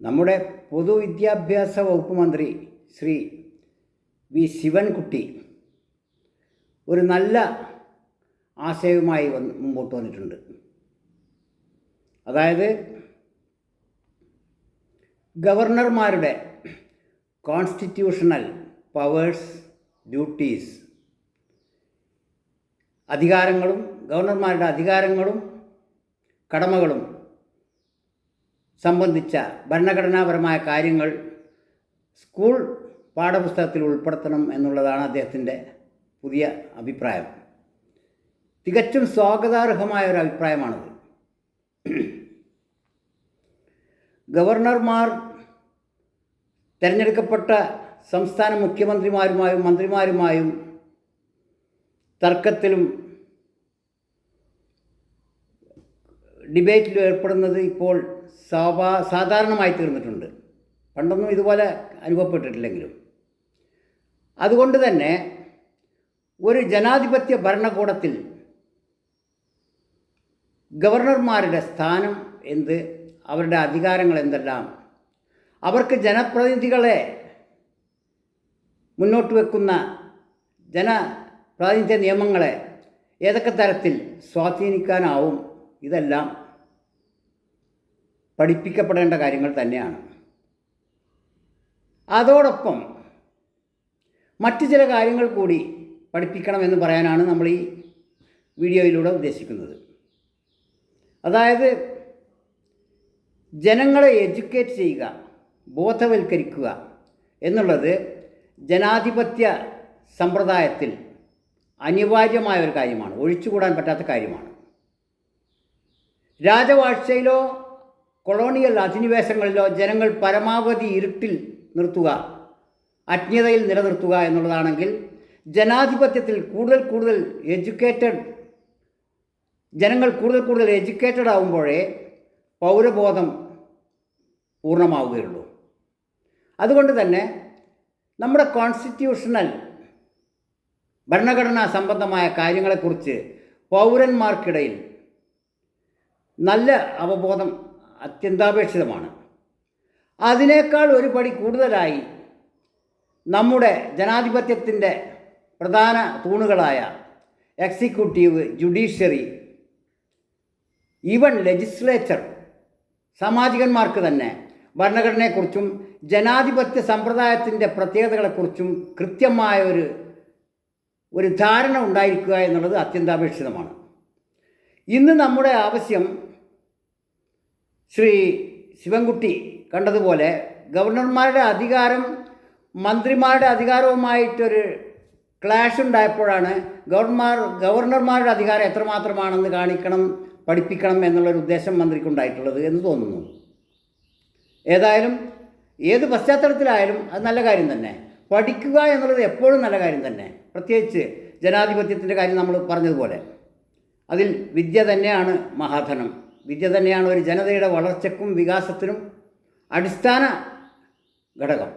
നമ്മുടെ പൊതുവിദ്യാഭ്യാസ വകുപ്പ് മന്ത്രി ശ്രീ വി ശിവൻകുട്ടി ഒരു നല്ല ആശയവുമായി മുമ്പോട്ട് വന്നിട്ടുണ്ട്. അതായത് ഗവർണർമാരുടെ കോൺസ്റ്റിറ്റ്യൂഷണൽ പവേഴ്സ്, ഡ്യൂട്ടീസ്, അധികാരങ്ങളും ഗവർണർമാരുടെ അധികാരങ്ങളും കടമകളും സംബന്ധിച്ച ഭരണഘടനാപരമായ കാര്യങ്ങൾ സ്കൂൾ പാഠപുസ്തകത്തിൽ ഉൾപ്പെടുത്തണം എന്നുള്ളതാണ് അദ്ദേഹത്തിൻ്റെ പുതിയ അഭിപ്രായം. തികച്ചും സ്വാഗതാർഹമായ ഒരു അഭിപ്രായമാണത്. ഗവർണർമാർ തിരഞ്ഞെടുക്കപ്പെട്ട സംസ്ഥാന മുഖ്യമന്ത്രിമാരുമായും മന്ത്രിമാരുമായും തർക്കത്തിലും ഡിബേറ്റിലും ഏർപ്പെടുന്നത് ഇപ്പോൾ സാധാരണമായി തീർന്നിട്ടുണ്ട്. പണ്ടൊന്നും ഇതുപോലെ അനുഭവപ്പെട്ടിട്ടില്ലെങ്കിലും. അതുകൊണ്ട് തന്നെ ഒരു ജനാധിപത്യ ഭരണകൂടത്തിൽ ഗവർണർമാരുടെ സ്ഥാനം എന്ത്, അവരുടെ അധികാരങ്ങൾ എന്തെല്ലാം, അവർക്ക് ജനപ്രതിനിധികളെ മുന്നോട്ട് വെക്കുന്ന ജനപ്രാതിനിധ്യ നിയമങ്ങളെ ഏതൊക്കെ തരത്തിൽ സ്വാധീനിക്കാനാവും, ഇതെല്ലാം പഠിപ്പിക്കപ്പെടേണ്ട കാര്യങ്ങൾ തന്നെയാണ്. അതോടൊപ്പം മറ്റു ചില കാര്യങ്ങൾ കൂടി പഠിപ്പിക്കണമെന്ന് പറയാനാണ് നമ്മൾ ഈ വീഡിയോയിലൂടെ ഉദ്ദേശിക്കുന്നത്. അതായത് ജനങ്ങളെ എഡ്യൂക്കേറ്റ് ചെയ്യുക, ബോധവൽക്കരിക്കുക എന്നുള്ളത് ജനാധിപത്യ സമ്പ്രദായത്തിൽ അനിവാര്യമായ ഒരു കാര്യമാണ്, ഒഴിച്ചുകൂടാൻ പറ്റാത്ത കാര്യമാണ്. രാജവാഴ്ചയിലോ കൊളോണിയൽ അധിനിവേശങ്ങളിലോ ജനങ്ങൾ പരമാവധി ഇരുട്ടിൽ നിർത്തുക, അജ്ഞതയിൽ നിലനിർത്തുക എന്നുള്ളതാണെങ്കിൽ ജനാധിപത്യത്തിൽ ജനങ്ങൾ കൂടുതൽ എഡ്യൂക്കേറ്റഡ് ആകുമ്പോഴേ പൗരബോധം പൂർണ്ണമാവുകയുള്ളൂ. അതുകൊണ്ട് തന്നെ നമ്മുടെ കോൺസ്റ്റിറ്റ്യൂഷണൽ ഭരണഘടനാ സംബന്ധമായ കാര്യങ്ങളെക്കുറിച്ച് പൗരന്മാർക്കിടയിൽ നല്ല അവബോധം അത്യന്താപേക്ഷിതമാണ്. അതിനേക്കാൾ ഒരു പടി കൂടുതലായി നമ്മുടെ ജനാധിപത്യത്തിൻ്റെ പ്രധാന തൂണുകളായ എക്സിക്യൂട്ടീവ്, ജുഡീഷ്യറി, ഈവൻ ലെജിസ്ലേച്ചർ, സാമാജികന്മാർക്ക് തന്നെ ഭരണഘടനയെക്കുറിച്ചും ജനാധിപത്യ സമ്പ്രദായത്തിൻ്റെ പ്രത്യേകതകളെക്കുറിച്ചും കൃത്യമായ ഒരു ധാരണ ഉണ്ടായിരിക്കുക എന്നുള്ളത് അത്യന്താപേക്ഷിതമാണ്. ഇന്ന് നമ്മുടെ ആവശ്യം ശ്രീ ശിവൻകുട്ടി കണ്ടതുപോലെ ഗവർണർമാരുടെ അധികാരം മന്ത്രിമാരുടെ അധികാരവുമായിട്ടൊരു ക്ലാഷ് ഉണ്ടായപ്പോഴാണ് ഗവർണർമാരുടെ അധികാരം എത്രമാത്രമാണെന്ന് പഠിപ്പിക്കണം എന്നുള്ളൊരു ഉദ്ദേശം മന്ത്രിക്കുണ്ടായിട്ടുള്ളത് എന്ന് തോന്നുന്നു. ഏതായാലും ഏത് പശ്ചാത്തലത്തിലായാലും അത് നല്ല കാര്യം തന്നെ. പഠിക്കുക എന്നുള്ളത് എപ്പോഴും നല്ല കാര്യം തന്നെ. പ്രത്യേകിച്ച് ജനാധിപത്യത്തിൻ്റെ കാര്യം നമ്മൾ പറഞ്ഞതുപോലെ അതിൽ വിദ്യ തന്നെയാണ് മഹാധനം. വിദ്യ തന്നെയാണ് ഒരു ജനതയുടെ വളർച്ചയ്ക്കും വികാസത്തിനും അടിസ്ഥാന ഘടകം.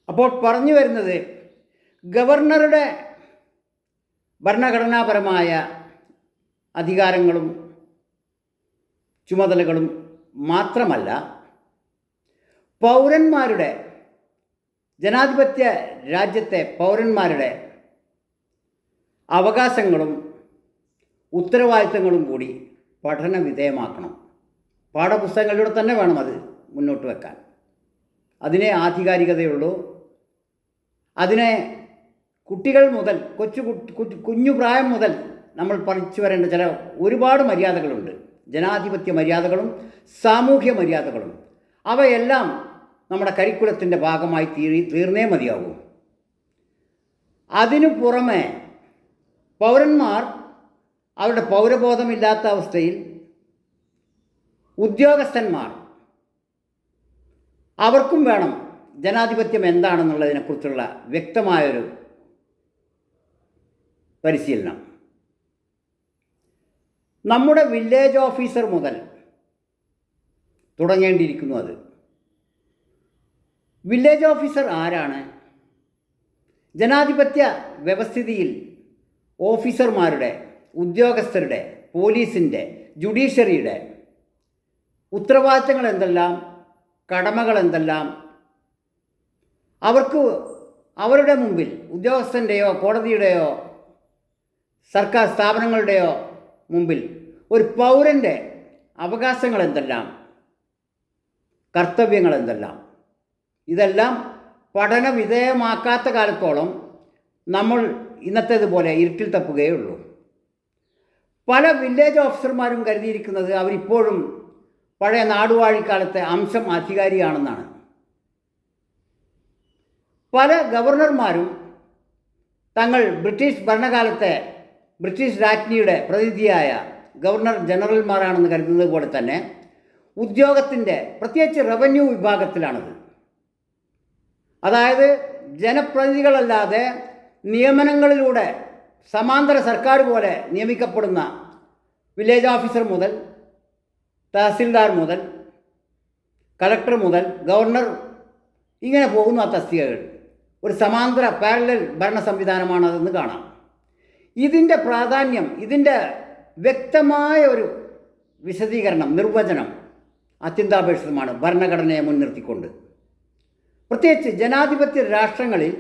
അപ്പോൾ പറഞ്ഞു വരുന്നത് ഗവർണറുടെ ഭരണഘടനാപരമായ അധികാരങ്ങളും ചുമതലകളും മാത്രമല്ല, പൗരന്മാരുടെ, ജനാധിപത്യ രാജ്യത്തെ പൗരന്മാരുടെ അവകാശങ്ങളും ഉത്തരവാദിത്തങ്ങളും കൂടി പഠന വിധേയമാക്കണം. പാഠപുസ്തകങ്ങളിലൂടെ തന്നെ വേണം അത് മുന്നോട്ട് വെക്കാൻ. അതിനെ ആധികാരികതയുള്ളൂ. അതിനെ കുട്ടികൾ മുതൽ കുഞ്ഞു പ്രായം മുതൽ നമ്മൾ പഠിച്ചു വരേണ്ട ഒരുപാട് മര്യാദകളുണ്ട്. ജനാധിപത്യ മര്യാദകളും സാമൂഹ്യ മര്യാദകളും. അവയെല്ലാം നമ്മുടെ കരിക്കുലത്തിൻ്റെ ഭാഗമായി തീർന്നേ മതിയാവൂ. അതിനു പുറമെ പൗരന്മാർ അവരുടെ പൗരബോധമില്ലാത്ത അവസ്ഥയിൽ ഉദ്യോഗസ്ഥന്മാർ അവർക്കും വേണം ജനാധിപത്യം എന്താണെന്നുള്ളതിനെക്കുറിച്ചുള്ള വ്യക്തമായൊരു പരിശീലനം. നമ്മുടെ വില്ലേജ് ഓഫീസർ മുതൽ തുടങ്ങേണ്ടിയിരിക്കുന്നു അത്. വില്ലേജ് ഓഫീസർ ആരാണ്? ജനാധിപത്യ വ്യവസ്ഥിതിയിൽ ഓഫീസർമാരുടെ, ഉദ്യോഗസ്ഥരുടെ, പോലീസിൻ്റെ, ജുഡീഷ്യറിയുടെ ഉത്തരവാദിത്തങ്ങൾ എന്തെല്ലാം, കടമകൾ എന്തെല്ലാം, അവർക്ക് അവരുടെ മുമ്പിൽ ഉദ്യോഗസ്ഥൻ്റെയോ കോടതിയുടെയോ സർക്കാർ സ്ഥാപനങ്ങളുടെയോ മുമ്പിൽ ഒരു പൗരൻ്റെ അവകാശങ്ങൾ എന്തെല്ലാം, കർത്തവ്യങ്ങൾ എന്തെല്ലാം, ഇതെല്ലാം പഠന വിധേയമാക്കാത്ത കാലത്തോളം നമ്മൾ ഇന്നത്തേതുപോലെ ഇരുട്ടിൽ തപ്പുകയുള്ളൂ. പല വില്ലേജ് ഓഫീസർമാരും കരുതിയിരിക്കുന്നത് അവരിപ്പോഴും പഴയ നാടുവാഴിക്കാലത്തെ അംശം അധികാരിയാണെന്നാണ്. പല ഗവർണർമാരും തങ്ങൾ ബ്രിട്ടീഷ് ഭരണകാലത്തെ ബ്രിട്ടീഷ് രാജ്ഞിയുടെ പ്രതിനിധിയായ ഗവർണർ ജനറൽമാരാണെന്ന് കരുതുന്നത് പോലെ തന്നെ ഉദ്യോഗത്തിൻ്റെ പ്രത്യേകിച്ച് റവന്യൂ വിഭാഗത്തിലാണത്. അതായത് ജനപ്രതിനിധികളല്ലാതെ നിയമനങ്ങളിലൂടെ സമാന്തര സർക്കാർ പോലെ നിയമിക്കപ്പെടുന്ന വില്ലേജ് ഓഫീസർ മുതൽ തഹസിൽദാർ മുതൽ കളക്ടർ മുതൽ ഗവർണർ ഇങ്ങനെ പോകുന്നു ആ തസ്തികകൾ. ഒരു സമാന്തര പാരലൽ ഭരണ സംവിധാനമാണ് അതെന്ന് കാണാം. ഇതിൻ്റെ പ്രാധാന്യം, ഇതിൻ്റെ വ്യക്തമായ ഒരു വിശദീകരണം, നിർവചനം അത്യന്താപേക്ഷിതമാണ് ഭരണഘടനയെ മുൻനിർത്തിക്കൊണ്ട്. പ്രത്യേകിച്ച് ജനാധിപത്യ രാഷ്ട്രങ്ങളിൽ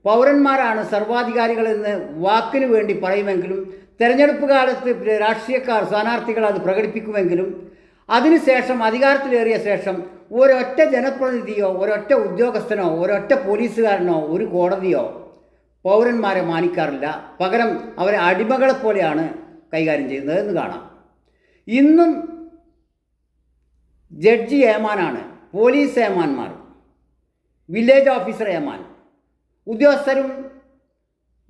പൗരന്മാരാണ് സർവാധികാരികളെന്ന് വാക്കിനു വേണ്ടി പറയുമെങ്കിലും തെരഞ്ഞെടുപ്പ് കാലത്ത് രാഷ്ട്രീയക്കാർ സ്ഥാനാർത്ഥികൾ അത് പ്രകടിപ്പിക്കുമെങ്കിലും അതിനുശേഷം അധികാരത്തിലേറിയ ശേഷം ഒരൊറ്റ ജനപ്രതിനിധിയോ ഒരൊറ്റ ഉദ്യോഗസ്ഥനോ ഒരൊറ്റ പോലീസുകാരനോ ഒരു കോടതിയോ പൗരന്മാരെ മാനിക്കാറില്ല. പകരം അവരെ അടിമകളെപ്പോലെയാണ് കൈകാര്യം ചെയ്യുന്നത് എന്ന് കാണാം. ഇന്നും ജഡ്ജി ഏമാനാണ്, പോലീസ് ഏമാന്മാർ, വില്ലേജ് ഓഫീസർ ഏമാൻ, ഉദ്യോഗസ്ഥരും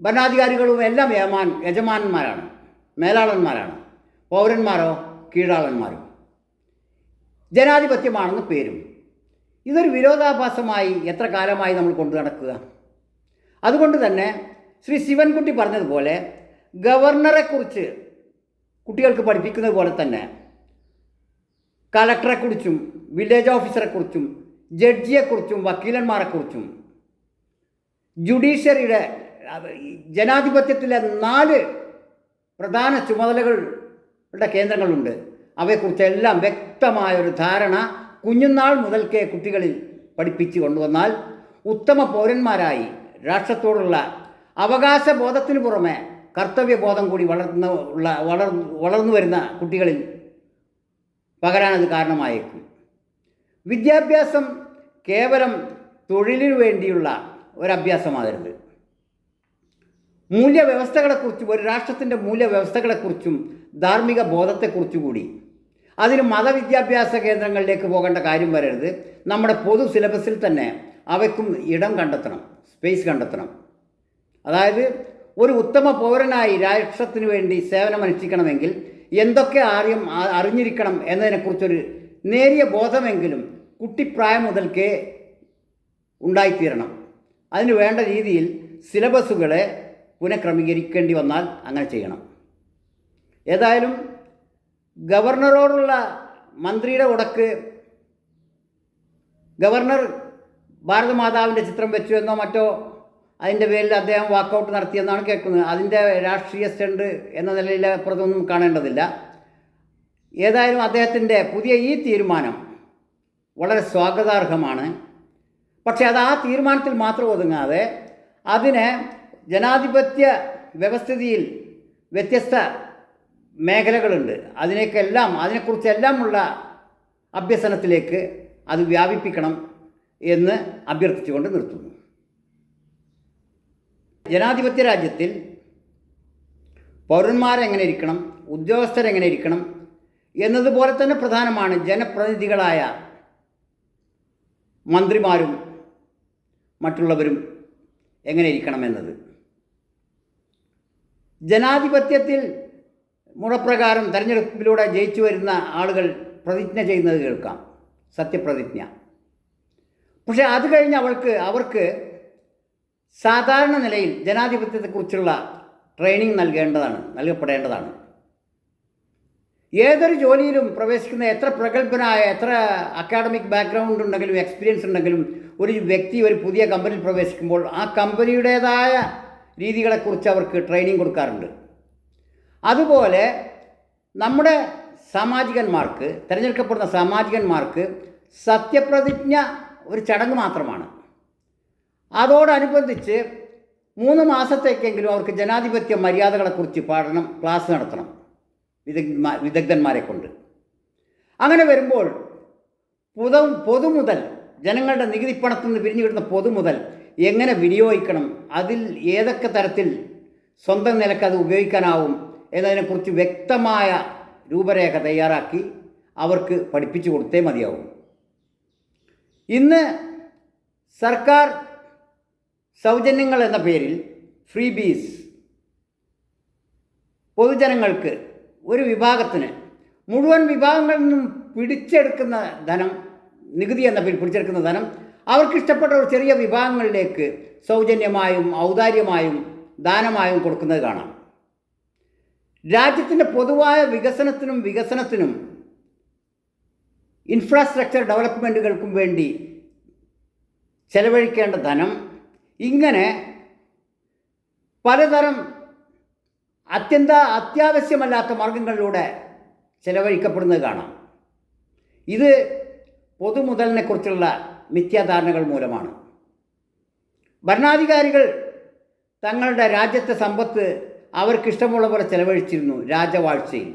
ഭരണാധികാരികളും എല്ലാം യജമാനന്മാരാണ്, മേലാളന്മാരാണ്. പൗരന്മാരോ കീഴാളന്മാരും. ജനാധിപത്യമാണെന്ന് പേരും. ഇതൊരു വിരോധാഭാസമായി എത്ര കാലമായി നമ്മൾ കൊണ്ടു നടക്കുക. അതുകൊണ്ട് തന്നെ ശ്രീ ശിവൻകുട്ടി പറഞ്ഞതുപോലെ ഗവർണറെക്കുറിച്ച് കുട്ടികൾക്ക് പഠിപ്പിക്കുന്നത് പോലെ തന്നെ കളക്ടറെക്കുറിച്ചും വില്ലേജ് ഓഫീസറെക്കുറിച്ചും ജഡ്ജിയെക്കുറിച്ചും വക്കീലന്മാരെക്കുറിച്ചും ജുഡീഷ്യറിയുടെ ജനാധിപത്യത്തിലെ 4 പ്രധാന ചുമതലകളുടെ കേന്ദ്രങ്ങളുണ്ട്. അവയെക്കുറിച്ചെല്ലാം വ്യക്തമായൊരു ധാരണ കുഞ്ഞുനാൾ മുതൽക്കേ കുട്ടികളിൽ പഠിപ്പിച്ചു കൊണ്ടുവന്നാൽ ഉത്തമ പൗരന്മാരായി രാഷ്ട്രത്തോടുള്ള അവകാശബോധത്തിനു പുറമെ കർത്തവ്യബോധം കൂടി വളർന്നു വരുന്ന കുട്ടികളിൽ പകരാനത് കാരണമായേക്കും. വിദ്യാഭ്യാസം കേവലം തൊഴിലിനു വേണ്ടിയുള്ള ഒരഭ്യാസമാകരുത്. മൂല്യവ്യവസ്ഥകളെക്കുറിച്ചും ഒരു രാഷ്ട്രത്തിൻ്റെ മൂല്യവ്യവസ്ഥകളെക്കുറിച്ചും ധാർമ്മിക ബോധത്തെക്കുറിച്ചു കൂടി അതിന് മതവിദ്യാഭ്യാസ കേന്ദ്രങ്ങളിലേക്ക് പോകേണ്ട കാര്യം വരരുത്. നമ്മുടെ പൊതു സിലബസിൽ തന്നെ അവയ്ക്കും ഇടം കണ്ടെത്തണം, സ്പേസ് കണ്ടെത്തണം. അതായത് ഒരു ഉത്തമ പൗരനായി രാഷ്ട്രത്തിന് വേണ്ടി സേവനമനുഷ്ഠിക്കണമെങ്കിൽ എന്തൊക്കെ അറിഞ്ഞിരിക്കണം എന്നതിനെക്കുറിച്ചൊരു നേരിയ ബോധമെങ്കിലും കുട്ടിപ്രായം മുതൽക്കേ ഉണ്ടായിത്തീരണം. അതിന് വേണ്ട രീതിയിൽ സിലബസുകളെ പുനഃക്രമീകരിക്കേണ്ടി വന്നാൽ അങ്ങനെ ചെയ്യണം. ഏതായാലും ഗവർണറോടുള്ള മന്ത്രിയുടെ ഉടക്ക് ഗവർണർ ഭാരതമാതാവിൻ്റെ ചിത്രം വെച്ചു എന്നോ മറ്റോ അതിൻ്റെ പേരിൽ അദ്ദേഹം വാക്കൗട്ട് നടത്തിയെന്നാണ് കേൾക്കുന്നത്. അതിൻ്റെ രാഷ്ട്രീയ സ്റ്റണ്ട് എന്ന നിലയിൽ അപ്പുറത്തൊന്നും കാണേണ്ടതില്ല. ഏതായാലും അദ്ദേഹത്തിൻ്റെ പുതിയ ഈ തീരുമാനം വളരെ സ്വാഗതാർഹമാണ്. പക്ഷേ അത് ആ തീരുമാനത്തിൽ മാത്രം ഒതുങ്ങാതെ അതിനെ ജനാധിപത്യ വ്യവസ്ഥിതിയിൽ വ്യത്യസ്ത മേഖലകളുണ്ട്, അതിനെക്കുറിച്ചെല്ലാമുള്ള അഭ്യസനത്തിലേക്ക് അത് വ്യാപിപ്പിക്കണം എന്ന് അഭ്യർത്ഥിച്ചുകൊണ്ട് നിർത്തുന്നു. ജനാധിപത്യ രാജ്യത്തിൽ പൗരന്മാരെങ്ങനെ ഇരിക്കണം, ഉദ്യോഗസ്ഥരെങ്ങനെ ഇരിക്കണം എന്നതുപോലെ തന്നെ പ്രധാനമാണ് ജനപ്രതിനിധികളായ മന്ത്രിമാരും മറ്റുള്ളവരും എങ്ങനെ ഇരിക്കണമെന്നത്. ജനാധിപത്യത്തിൽ മുറപ്രകാരം തെരഞ്ഞെടുപ്പിലൂടെ ജയിച്ചു വരുന്ന ആളുകൾ പ്രതിജ്ഞ ചെയ്യുന്നത് കേൾക്കാം, സത്യപ്രതിജ്ഞ. പക്ഷേ അത് കഴിഞ്ഞ് അവർക്ക് സാധാരണ നിലയിൽ ജനാധിപത്യത്തെക്കുറിച്ചുള്ള ട്രെയിനിങ് നൽകപ്പെടേണ്ടതാണ്. ഏതൊരു ജോലിയിലും പ്രവേശിക്കുന്ന എത്ര പ്രഗത്ഭനായ, എത്ര അക്കാഡമിക് ബാക്ക്ഗ്രൗണ്ട് ഉണ്ടെങ്കിലും എക്സ്പീരിയൻസ് ഉണ്ടെങ്കിലും ഒരു വ്യക്തി ഒരു പുതിയ കമ്പനിയിൽ പ്രവേശിക്കുമ്പോൾ ആ കമ്പനിയുടേതായ രീതികളെക്കുറിച്ച് അവർക്ക് ട്രെയിനിങ് കൊടുക്കാറുണ്ട്. അതുപോലെ നമ്മുടെ തിരഞ്ഞെടുക്കപ്പെടുന്ന സാമാജികന്മാർക്ക് സത്യപ്രതിജ്ഞ ഒരു ചടങ്ങ് മാത്രമാണ്. അതോടനുബന്ധിച്ച് 3 മാസത്തേക്കെങ്കിലും അവർക്ക് ജനാധിപത്യ മര്യാദകളെക്കുറിച്ച് പഠനം ക്ലാസ് നടത്തണം വിദഗ്ധന്മാരെ കൊണ്ട്. അങ്ങനെ വരുമ്പോൾ പൊതുമുതൽ, ജനങ്ങളുടെ നികുതി പണത്തിൽ നിന്ന് പിരിഞ്ഞു കിട്ടുന്ന പൊതുമുതൽ എങ്ങനെ വിനിയോഗിക്കണം, അതിൽ ഏതൊക്കെ തരത്തിൽ സ്വന്തം നിലക്ക് അത് ഉപയോഗിക്കാനാവും എന്നതിനെക്കുറിച്ച് വ്യക്തമായ രൂപരേഖ തയ്യാറാക്കി അവർക്ക് പഠിപ്പിച്ചു കൊടുത്തേ മതിയാവും. ഇന്ന് സർക്കാർ സൗജന്യങ്ങൾ എന്ന പേരിൽ ഫ്രീ ബീസ് പൊതുജനങ്ങൾക്ക്, ഒരു വിഭാഗത്തിന്, മുഴുവൻ വിഭാഗങ്ങളിൽ നിന്നും പിടിച്ചെടുക്കുന്ന ധനം, നികുതി എന്ന പേരിൽ പിടിച്ചെടുക്കുന്ന ധനം അവർക്കിഷ്ടപ്പെട്ട ഒരു ചെറിയ വിഭാഗങ്ങളിലേക്ക് സൗജന്യമായും ഔദാര്യമായും ദാനമായും കൊടുക്കുന്നത് കാണാം. രാജ്യത്തിൻ്റെ പൊതുവായ വികസനത്തിനും ഇൻഫ്രാസ്ട്രക്ചർ ഡെവലപ്മെൻറ്റുകൾക്കും വേണ്ടി ചെലവഴിക്കേണ്ട ധനം ഇങ്ങനെ പലതരം അത്യാവശ്യമല്ലാത്ത മാർഗങ്ങളിലൂടെ ചെലവഴിക്കപ്പെടുന്നത് കാണാം. ഇത് പൊതുമുതലിനെക്കുറിച്ചുള്ള മിഥ്യാധാരണകൾ മൂലമാണ്. ഭരണാധികാരികൾ തങ്ങളുടെ രാജ്യത്തെ സമ്പത്ത് അവർക്കിഷ്ടമുള്ള പോലെ ചെലവഴിച്ചിരുന്നു. രാജവാഴ്ചയിൽ,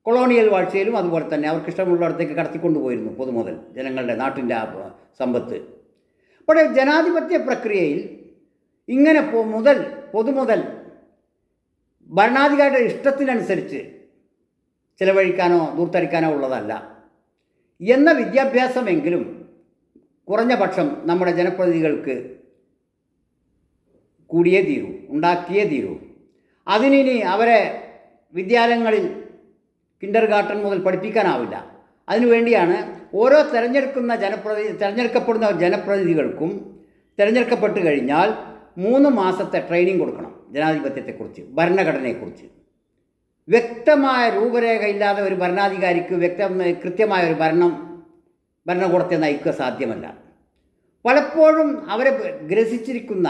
കൊളോണിയൽ വാഴ്ചയിലും അതുപോലെ തന്നെ അവർക്കിഷ്ടമുള്ളിടത്തേക്ക് കടത്തിക്കൊണ്ടുപോയിരുന്നു പൊതുമുതൽ, ജനങ്ങളുടെ നാട്ടിൻ്റെ സമ്പത്ത്. പക്ഷേ ജനാധിപത്യ പ്രക്രിയയിൽ ഇങ്ങനെ പൊതുമുതൽ ഭരണാധികാരിയുടെ ഇഷ്ടത്തിനനുസരിച്ച് ചെലവഴിക്കാനോ ദൂർത്തടിക്കാനോ ഉള്ളതല്ല എന്ന വിദ്യാഭ്യാസമെങ്കിലും കുറഞ്ഞ പക്ഷം നമ്മുടെ ജനപ്രതിനിധികൾക്ക് കൂടിയേ തീരൂ, ഉണ്ടാക്കിയേ തീരൂ. അതിനി അവരെ വിദ്യാലയങ്ങളിൽ ഗാർട്ടൻ മുതൽ പഠിപ്പിക്കാനാവില്ല. അതിനുവേണ്ടിയാണ് ഓരോ തിരഞ്ഞെടുക്കപ്പെടുന്ന ജനപ്രതിനിധികൾക്കും തിരഞ്ഞെടുക്കപ്പെട്ട് കഴിഞ്ഞാൽ 3 മാസത്തെ ട്രെയിനിങ് കൊടുക്കണം. ജനാധിപത്യത്തെക്കുറിച്ച്, ഭരണഘടനയെക്കുറിച്ച് വ്യക്തമായ രൂപരേഖയില്ലാതെ ഒരു ഭരണാധികാരിക്ക് കൃത്യമായ ഒരു ഭരണകൂടത്തെ നയിക്കുക സാധ്യമല്ല. പലപ്പോഴും അവരെ ഗ്രസിച്ചിരിക്കുന്ന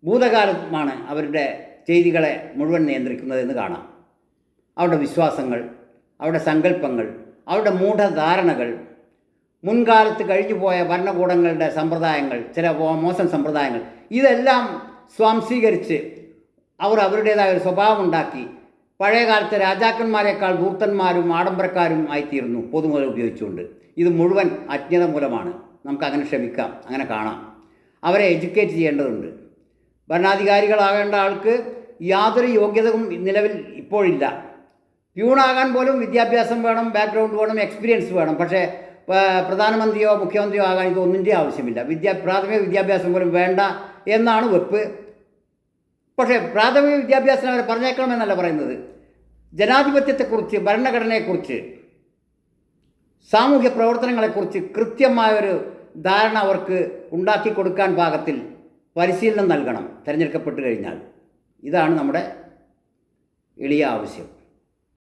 ഭൂതകാലമാണ് അവരുടെ ചെയ്തികളെ മുഴുവൻ നിയന്ത്രിക്കുന്നതെന്ന് കാണാം. അവരുടെ വിശ്വാസങ്ങൾ, അവരുടെ സങ്കല്പങ്ങൾ, അവരുടെ മൂഢധാരണകൾ, മുൻകാലത്ത് കഴിഞ്ഞുപോയ ഭരണകൂടങ്ങളുടെ സമ്പ്രദായങ്ങൾ, ചില മോശം സമ്പ്രദായങ്ങൾ, ഇതെല്ലാം സ്വാംശീകരിച്ച് അവർ അവരുടേതായ ഒരു സ്വഭാവമുണ്ടാക്കി പഴയകാലത്തെ രാജാക്കന്മാരെക്കാൾ ധൂർത്തന്മാരും ആഡംബരക്കാരും ആയിത്തീരുന്നു പൊതുമുതൽ ഉപയോഗിച്ചുകൊണ്ട്. ഇത് മുഴുവൻ അജ്ഞത മൂലമാണ്. നമുക്കങ്ങനെ ക്ഷമിക്കാം, അങ്ങനെ കാണാം. അവരെ എഡ്യൂക്കേറ്റ് ചെയ്യേണ്ടതുണ്ട്. ഭരണാധികാരികളാകേണ്ട ആൾക്ക് യാതൊരു യോഗ്യതയും നിലവിൽ ഇപ്പോഴില്ല. പ്യൂണാകാൻ പോലും വിദ്യാഭ്യാസം വേണം, ബാക്ക്ഗ്രൗണ്ട് വേണം, എക്സ്പീരിയൻസ് വേണം. പക്ഷേ പ്രധാനമന്ത്രിയോ മുഖ്യമന്ത്രിയോ ആകാൻ ഇതൊന്നിൻ്റെ ആവശ്യമില്ല. പ്രാഥമിക വിദ്യാഭ്യാസം പോലും വേണ്ട എന്നാണ് വെപ്പ്. പക്ഷേ പ്രാഥമിക വിദ്യാഭ്യാസം അവരെ പറഞ്ഞേക്കണമെന്നല്ല പറയുന്നത്. ജനാധിപത്യത്തെക്കുറിച്ച്, ഭരണഘടനയെക്കുറിച്ച്, സാമൂഹ്യ പ്രവർത്തനങ്ങളെക്കുറിച്ച് കൃത്യമായൊരു ധാരണ അവർക്ക് ഉണ്ടാക്കി കൊടുക്കാൻ പാകത്തിൽ പരിശീലനം നൽകണം തിരഞ്ഞെടുക്കപ്പെട്ട് കഴിഞ്ഞാൽ. ഇതാണ് നമ്മുടെ എളിയ ആവശ്യം.